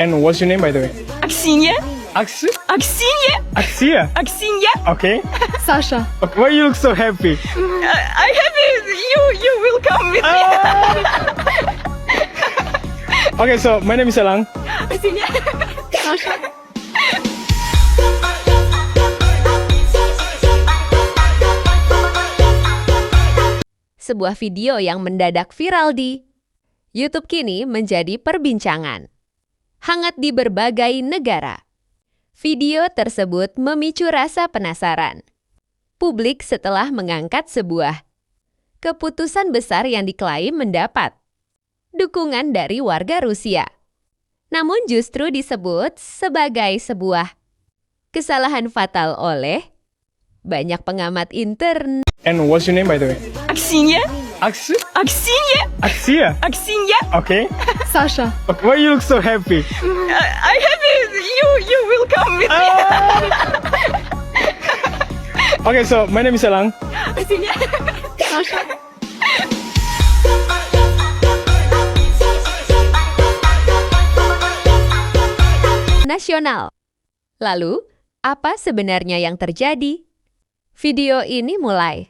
And what's your name, by the way? Aksinya, Aks? aksinya, Axia? aksinya. Okay. Sasha. Okay. Why you look so happy? I happy you will come with me. Okay, so my name is Elang. Aksinya. Sasha. Sebuah video yang mendadak viral di YouTube kini menjadi perbincangan hangat di berbagai negara. Video tersebut memicu rasa penasaran publik setelah mengangkat sebuah keputusan besar yang diklaim mendapat dukungan dari warga Rusia. Namun justru disebut sebagai sebuah kesalahan fatal oleh banyak pengamat internet. And what's your name, by the way? Aksinya, Aks? aksinya, Axia? aksinya. Okay. Sasha. Okay. Why you look so happy? I happy you will come with me. Okay, so my name is Elang. Aksinya. Sasha. Nasional. Lalu, apa sebenarnya yang terjadi? Video ini mulai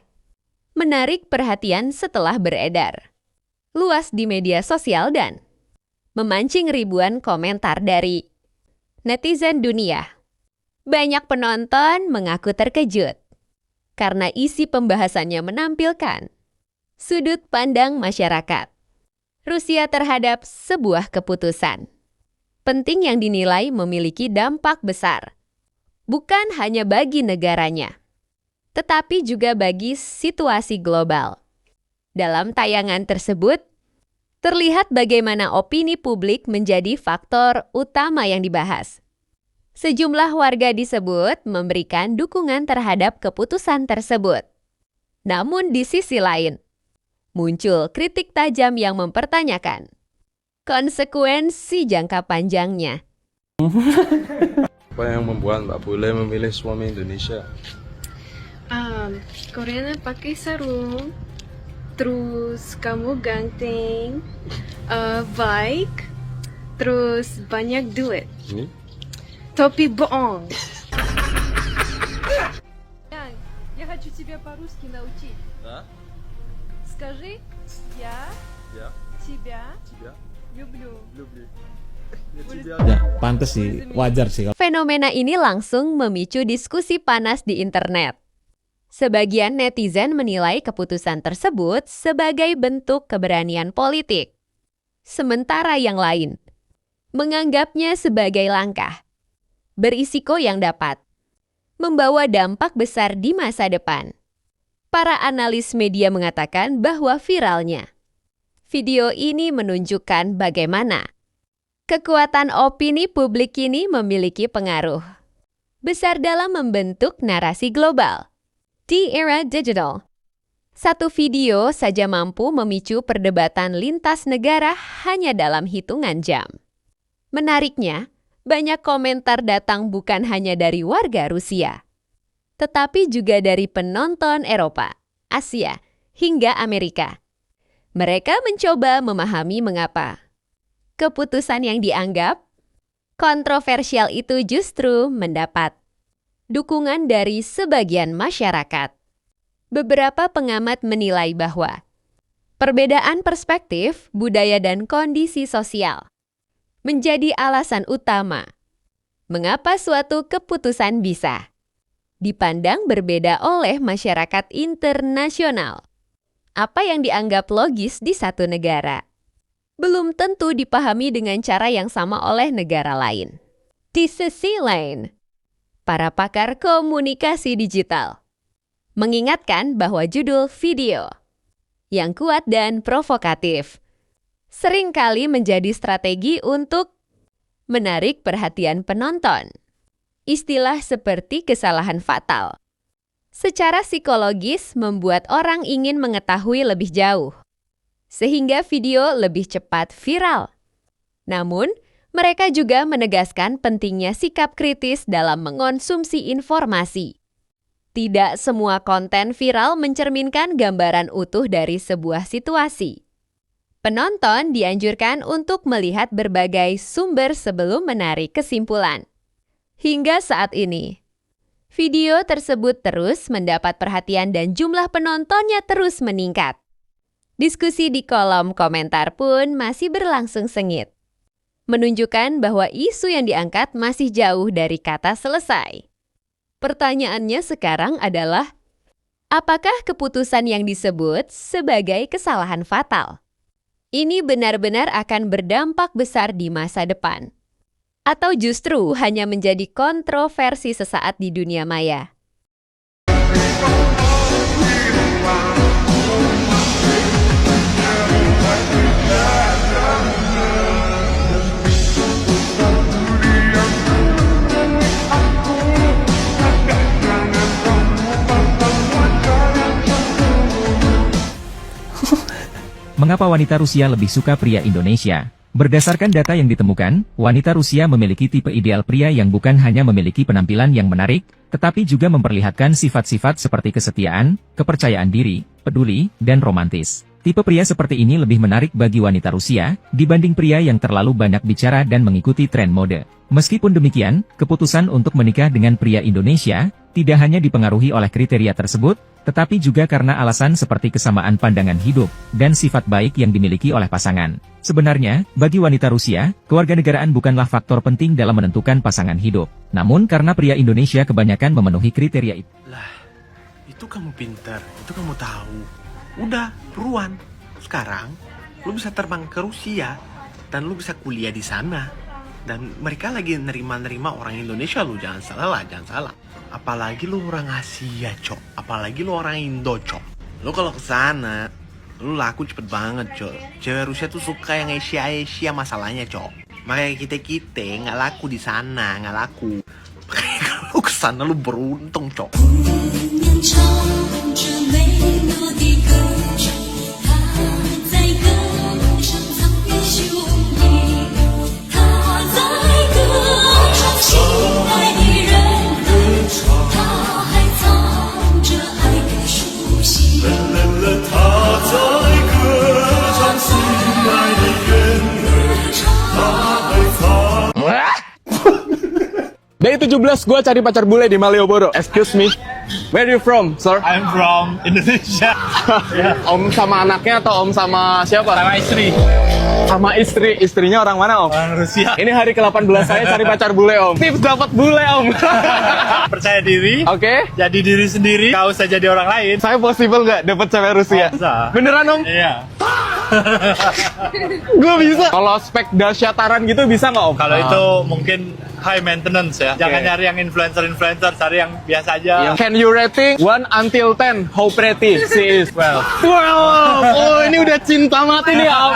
menarik perhatian setelah beredar luas di media sosial dan memancing ribuan komentar dari netizen dunia. Banyak penonton mengaku terkejut karena isi pembahasannya menampilkan sudut pandang masyarakat Rusia terhadap sebuah keputusan penting yang dinilai memiliki dampak besar, bukan hanya bagi negaranya, tetapi juga bagi situasi global. Dalam tayangan tersebut, terlihat bagaimana opini publik menjadi faktor utama yang dibahas. Sejumlah warga disebut memberikan dukungan terhadap keputusan tersebut. Namun di sisi lain, muncul kritik tajam yang mempertanyakan konsekuensi jangka panjangnya. Apa yang membuat Mbak Bule memilih suami Indonesia? Koreana pakai sarung, terus kamu ganteng, baik, terus banyak duit. Ini? Topi bohong. Я хочу тебя по-русски научить. Да? Скажи, я Ya. тебя Tidak. люблю. Люблю. Ya, pantes sih, wajar sih. Fenomena ini langsung memicu diskusi panas di internet. Sebagian netizen menilai keputusan tersebut sebagai bentuk keberanian politik. Sementara yang lain menganggapnya sebagai langkah berisiko yang dapat membawa dampak besar di masa depan. Para analis media mengatakan bahwa viralnya video ini menunjukkan bagaimana kekuatan opini publik ini memiliki pengaruh besar dalam membentuk narasi global. Di era digital, satu video saja mampu memicu perdebatan lintas negara hanya dalam hitungan jam. Menariknya, banyak komentar datang bukan hanya dari warga Rusia, tetapi juga dari penonton Eropa, Asia, hingga Amerika. Mereka mencoba memahami mengapa keputusan yang dianggap kontroversial itu justru mendapat dukungan dari sebagian masyarakat. Beberapa pengamat menilai bahwa perbedaan perspektif, budaya, dan kondisi sosial menjadi alasan utama mengapa suatu keputusan bisa dipandang berbeda oleh masyarakat internasional. Apa yang dianggap logis di satu negara belum tentu dipahami dengan cara yang sama oleh negara lain. Di sisi lain, para pakar komunikasi digital mengingatkan bahwa judul video yang kuat dan provokatif seringkali menjadi strategi untuk menarik perhatian penonton. Istilah seperti kesalahan fatal secara psikologis membuat orang ingin mengetahui lebih jauh, sehingga video lebih cepat viral. Namun, mereka juga menegaskan pentingnya sikap kritis dalam mengonsumsi informasi. Tidak semua konten viral mencerminkan gambaran utuh dari sebuah situasi. Penonton dianjurkan untuk melihat berbagai sumber sebelum menarik kesimpulan. Hingga saat ini, video tersebut terus mendapat perhatian dan jumlah penontonnya terus meningkat. Diskusi di kolom komentar pun masih berlangsung sengit, menunjukkan bahwa isu yang diangkat masih jauh dari kata selesai. Pertanyaannya sekarang adalah, apakah keputusan yang disebut sebagai kesalahan fatal ini benar-benar akan berdampak besar di masa depan? Atau justru hanya menjadi kontroversi sesaat di dunia maya? Mengapa wanita Rusia lebih suka pria Indonesia? Berdasarkan data yang ditemukan, wanita Rusia memiliki tipe ideal pria yang bukan hanya memiliki penampilan yang menarik, tetapi juga memperlihatkan sifat-sifat seperti kesetiaan, kepercayaan diri, peduli, dan romantis. Tipe pria seperti ini lebih menarik bagi wanita Rusia, dibanding pria yang terlalu banyak bicara dan mengikuti tren mode. Meskipun demikian, keputusan untuk menikah dengan pria Indonesia tidak hanya dipengaruhi oleh kriteria tersebut, tetapi juga karena alasan seperti kesamaan pandangan hidup dan sifat baik yang dimiliki oleh pasangan. Sebenarnya, bagi wanita Rusia, kewarganegaraan bukanlah faktor penting dalam menentukan pasangan hidup. Namun karena pria Indonesia kebanyakan memenuhi kriteria itu. Lah, itu kamu pintar, itu kamu tahu. Udah, buruan. Sekarang, lu bisa terbang ke Rusia, dan lu bisa kuliah di sana. Dan mereka lagi nerima-nerima orang Indonesia, lu jangan salah. Apalagi lu orang Asia, Cok. Apalagi lu orang Indo, Cok. Lu kalau kesana, lu laku cepet banget, Cok. Cewek Rusia tuh suka yang Asia masalahnya, Cok. Makanya kita nggak laku di sana, nggak laku. Makanya kalau lu kesana lu beruntung, Cok. Day 17 gua cari pacar bule di Malioboro. Excuse me, where you from, sir? I'm from Indonesia. Om sama anaknya atau om sama siapa? Sama istri. Sama istri. Istrinya orang mana, om? Orang Rusia. Ini hari ke-18 saya cari pacar bule, om. Tips dapat bule, om. Percaya diri. Oke. Jadi diri sendiri. Gak usah jadi orang lain. Saya possible nggak dapat cewek Rusia? Bisa. Beneran, om? Iya. Gue bisa. Kalau spek dasyataran gitu bisa nggak, om? Kalau itu mungkin high maintenance ya. Jangan nyari yang influencer, cari yang biasa aja. Can you rating 1 until 10 how pretty she is? Well. Wow. Oh, ini udah cinta mati nih, om.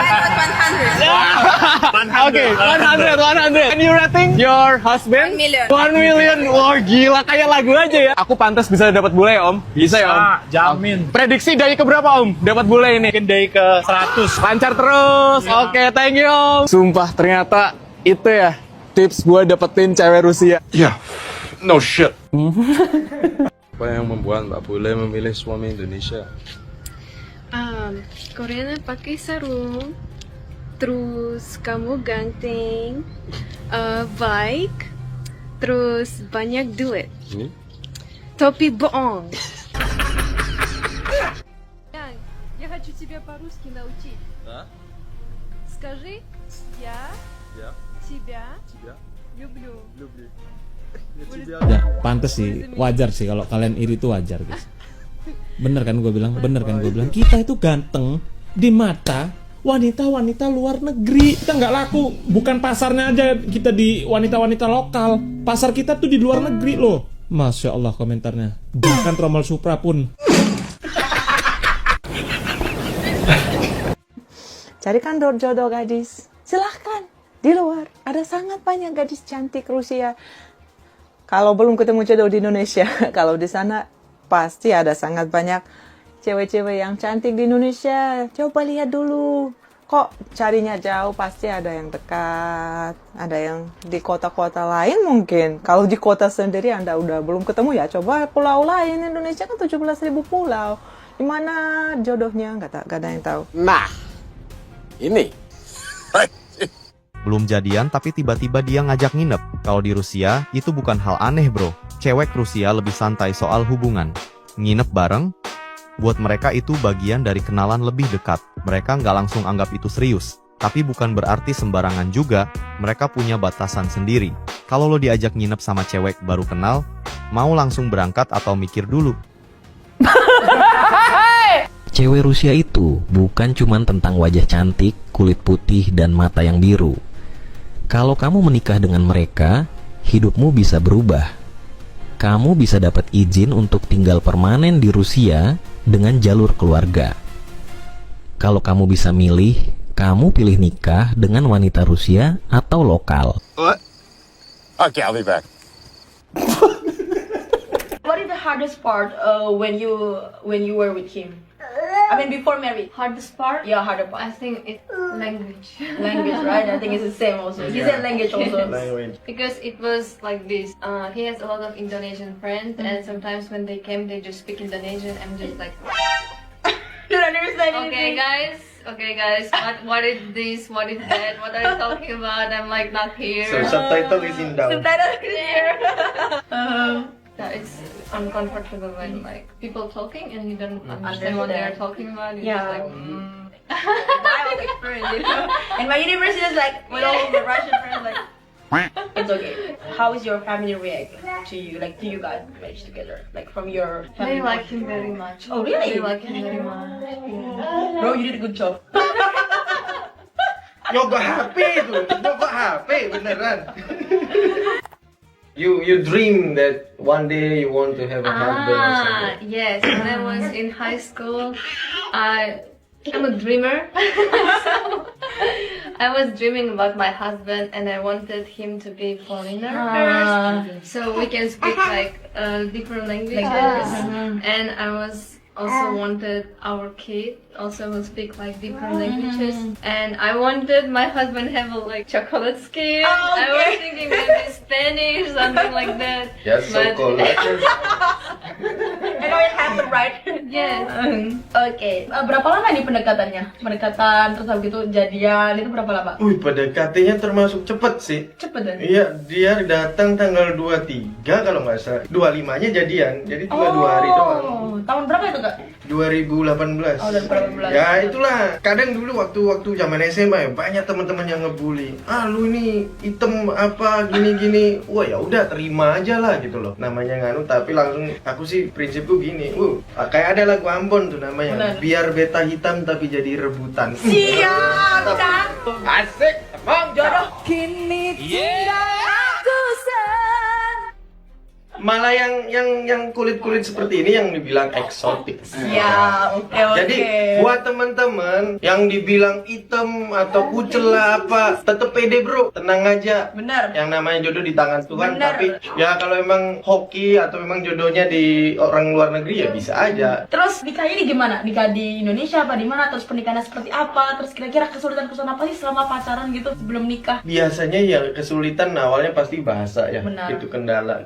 100. Oke, 100. Can you rating your husband? 1 million. 1 million. Wah, gila, kayak lagu aja ya. Aku pantas bisa dapat bule ya, om? Bisa ya, om? Jamin. Prediksi dari keberapa, om? Dapat bule ini? Mungkin dari ke 100. Lancar terus. Oke, thank you, om. Sumpah, ternyata itu ya tips gue dapetin cewek Rusia. Ya, no shit. Apa yang membuat Mbak Bule memilih suami Indonesia? Koreanya pakai sarung, terus kamu ganteng, baik, terus banyak duit. Ini? Topi bohong. Ян, я хочу тебя по-русски научить. Да? Скажи, я тебя люблю. Ya, pantes sih, wajar sih kalau kalian iri itu wajar, guys. Bener kan gue bilang? Kita itu ganteng di mata wanita-wanita luar negeri. Kita nggak laku, bukan pasarnya aja kita di wanita-wanita lokal. Pasar kita tuh di luar negeri loh. Masya Allah komentarnya. Bahkan Romal Supra pun. Carikan jodoh gadis. Silahkan. Di luar ada sangat banyak gadis cantik Rusia. Kalau belum ketemu jodoh di Indonesia, kalau di sana pasti ada sangat banyak cewek-cewek yang cantik di Indonesia. Coba lihat dulu. Kok carinya jauh, pasti ada yang dekat, ada yang di kota-kota lain mungkin. Kalau di kota sendiri Anda udah belum ketemu ya, coba pulau lain. Indonesia kan 17.000 pulau. Di mana jodohnya? Nggak ada yang tahu. Nah, Ini. Belum jadian tapi tiba-tiba dia ngajak nginep. Kalau di Rusia, itu bukan hal aneh bro. Cewek Rusia lebih santai soal hubungan. Nginep bareng, buat mereka itu bagian dari kenalan lebih dekat. Mereka nggak langsung anggap itu serius. Tapi bukan berarti sembarangan juga, mereka punya batasan sendiri. Kalau lo diajak nginep sama cewek baru kenal, mau langsung berangkat atau mikir dulu? Cewek Rusia itu bukan cuma tentang wajah cantik, kulit putih, dan mata yang biru. Kalau kamu menikah dengan mereka, hidupmu bisa berubah. Kamu bisa dapat izin untuk tinggal permanen di Rusia dengan jalur keluarga. Kalau kamu bisa milih, kamu pilih nikah dengan wanita Rusia atau lokal. Okay, I'll be back. What is the hardest part when you were with him? I mean, before married. Hardest part? Yeah, harder part. I think it's language. Language, right? I think it's the same also. He said language also. Language. Because it was like this. He has a lot of Indonesian friends, and sometimes when they came, they just speak Indonesian. I'm just like, Don't understand okay, anything. guys. What is this? What is that? What are you talking about? I'm like not here. So subtitle is in down. Subtitle is here. Yeah, it's uncomfortable when like people talking and you don't understand what they're talking about. You're just like, I was experienced, you know. And my university is like, with all the Russian friends, like, it's okay. How is your family react to you? Like, do you guys manage together? Like, from your family? they like him very much. Oh, really? They like him very much. Yeah. Bro, you did a good job. Nyogok HP itu, nyogok HP beneran. You dream that one day you want to have a husband or something. Yes. When I was in high school, I'm a dreamer. So I was dreaming about my husband, and I wanted him to be foreigner first, so we can speak like different languages. And I was also wanted our kid also will speak like different languages, and I wanted my husband have a like chocolate skin. I was thinking maybe Spanish, something like that. Yes, so called. I know it happened, right? Yes. Oke. Berapa lama nih pendekatannya? Pendekatan, terus habis itu jadian, itu berapa lama? PDKT-nya termasuk cepet sih. Cepet dan? Iya, dia datang tanggal 23 kalau nggak salah. 25-nya jadian, jadi cuma 2 hari doang. Tahun berapa itu, Kak? 2018. Oh, 2018. Ya itulah. Kadang dulu waktu zaman SMA ya, banyak teman-teman yang ngebully. Ah, lu ini hitam apa gini-gini. Wah, ya udah terima aja lah gitu loh. Namanya nganu, tapi langsung aku sih prinsipku gini. Kayak ada lagu Ambon tuh namanya. Benar. Biar beta hitam tapi jadi rebutan. Siap, Kak. Asik, emang Jodoh kini tinggal aku malah yang kulit-kulit seperti ini yang dibilang eksotik. Ya, oke. Jadi buat teman-teman yang dibilang hitam atau kucel lah apa, tetep pede bro, tenang aja. Benar. Yang namanya jodoh di tangan Tuhan. Benar. Tapi ya kalau emang hoki atau memang jodohnya di orang luar negeri ya bisa aja. Terus nikahnya di gimana? Nikah di Indonesia apa di mana? Terus pernikahannya seperti apa? Terus kira-kira kesulitan-kesulitan apa sih selama pacaran gitu sebelum nikah? Biasanya ya kesulitan awalnya pasti bahasa ya. Benar. Itu kendala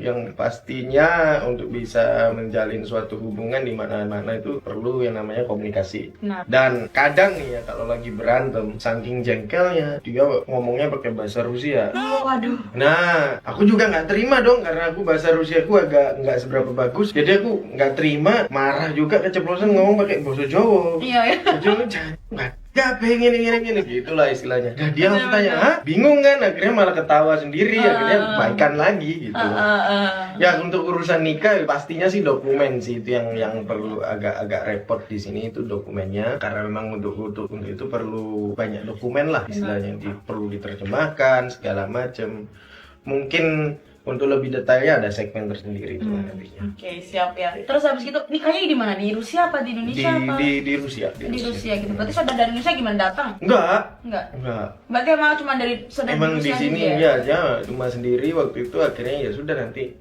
yang pastinya untuk bisa menjalin suatu hubungan di mana-mana itu perlu yang namanya komunikasi. Nah. Dan kadang nih ya kalau lagi berantem saking jengkelnya dia ngomongnya pakai bahasa Rusia. Waduh. Nah, aku juga nggak terima dong karena aku bahasa Rusia aku agak nggak seberapa bagus. Jadi aku nggak terima, marah juga keceplosan ngomong pakai bahasa Jawa. Iya ya. Gak pengen gini gitulah istilahnya. Nah, dia langsung tanya, hah? Bingung kan? Akhirnya malah ketawa sendiri, akhirnya baikan lagi gitu. Ya untuk urusan nikah pastinya sih dokumen sih itu yang perlu agak repot di sini itu dokumennya karena memang untuk itu perlu banyak dokumen lah istilahnya yang perlu diterjemahkan segala macam. Mungkin untuk lebih detailnya ada segmen tersendiri itu nantinya. Oke, siap ya. Terus habis itu nikahnya di mana? Di Rusia apa di Indonesia apa? Di Rusia. Di Rusia gitu. Berarti saudara dari Indonesia gimana datang? Enggak. Berarti emang cuma dari saudara emang Rusia di sini ya? ya cuma sendiri waktu itu akhirnya ya sudah nanti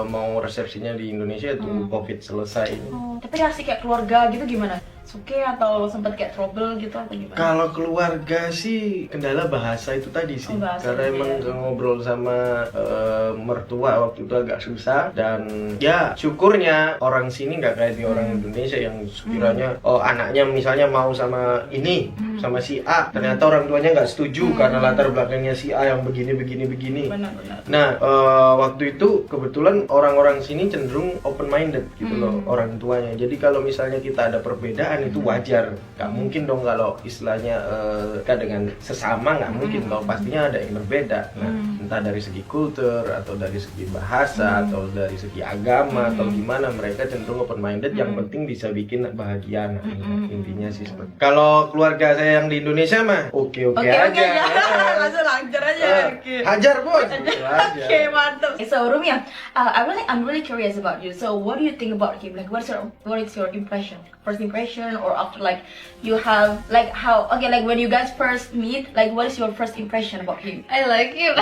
mau resepsinya di Indonesia tunggu Covid selesai. Tapi reaksi kayak keluarga gitu gimana? Suke atau sempat kayak trouble gitu atau gimana? Kalau keluarga sih kendala bahasa itu tadi sih. Karena emang ngobrol sama mertua waktu itu agak susah dan ya syukurnya orang sini nggak kayak di orang Indonesia yang sekiranya anaknya misalnya mau sama ini sama si A. Ternyata orang tuanya nggak setuju karena latar belakangnya si A yang begini. Benar-benar. Nah, waktu itu kebetulan orang-orang sini cenderung open minded gitu loh, orang tuanya. Jadi kalau misalnya kita ada perbedaan itu wajar. Gak mungkin dong kalau istilahnya dengan sesama, nggak mungkin dong, pastinya ada yang berbeda. Nah, entah dari segi kultur atau dari segi bahasa atau dari segi agama atau gimana, mereka cenderung open minded. Yang penting bisa bikin bahagia anaknya. Intinya sih seperti. Kalau keluarga saya yang di Indonesia mah oke aja. Langsung lancar aja. Hajar bos. Okay, mantap. So Rumia, I'm really curious about you. So what do you think about him? Like what is your impression? First impression, or after like you have like how like when you guys first meet, like what is your first impression about him? I like him.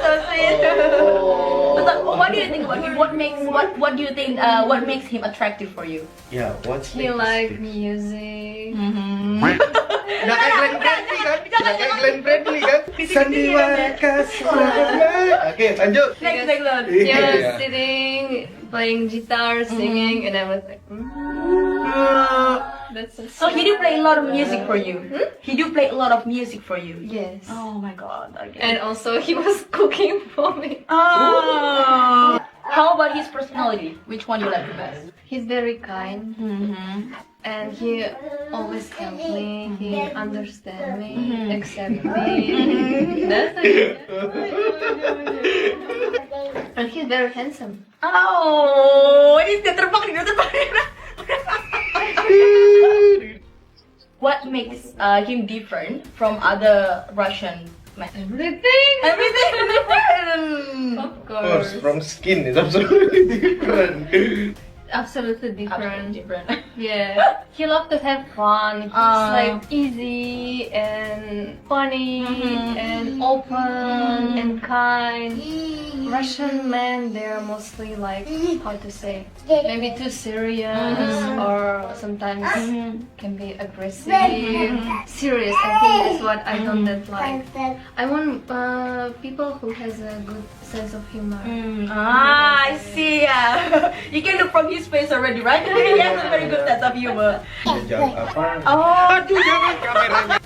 So sweet. But what do you think about him? What do you think what makes him attractive for you? Ya, what's He like music. Udah kayak Glenn Fredly kan? Udah kayak Glenn Fredly kan? Sandiwara kasih. Oke, lanjut. Next one. Yeah, sitting, playing guitar, singing, and I was like, that's So he do play a lot of music for you. He do play a lot of music for you. Yes. Oh my god. Okay. And also he was cooking for me. Oh. How about his personality? Which one you like the best? He's very kind. And he always help me. He understand me, accept me. That's it. And he's very handsome. Oh, ini dia terbang. What makes him different from other Russian men? Everything. Everything. Of Of course, course. from skin is absolutely different. Absolutely different. Different. Yeah. He loved to have fun. He's like easy and funny and open and kind. Russian men, they're mostly like, how to say, maybe too serious or sometimes can be aggressive. Serious, I think that's what I don't that like. I want people who has a good sense of humor. I see. You can look from his face already, right? He has a very good sense of humor. Jawab apa? Oh, Aduh, jangan kameranya.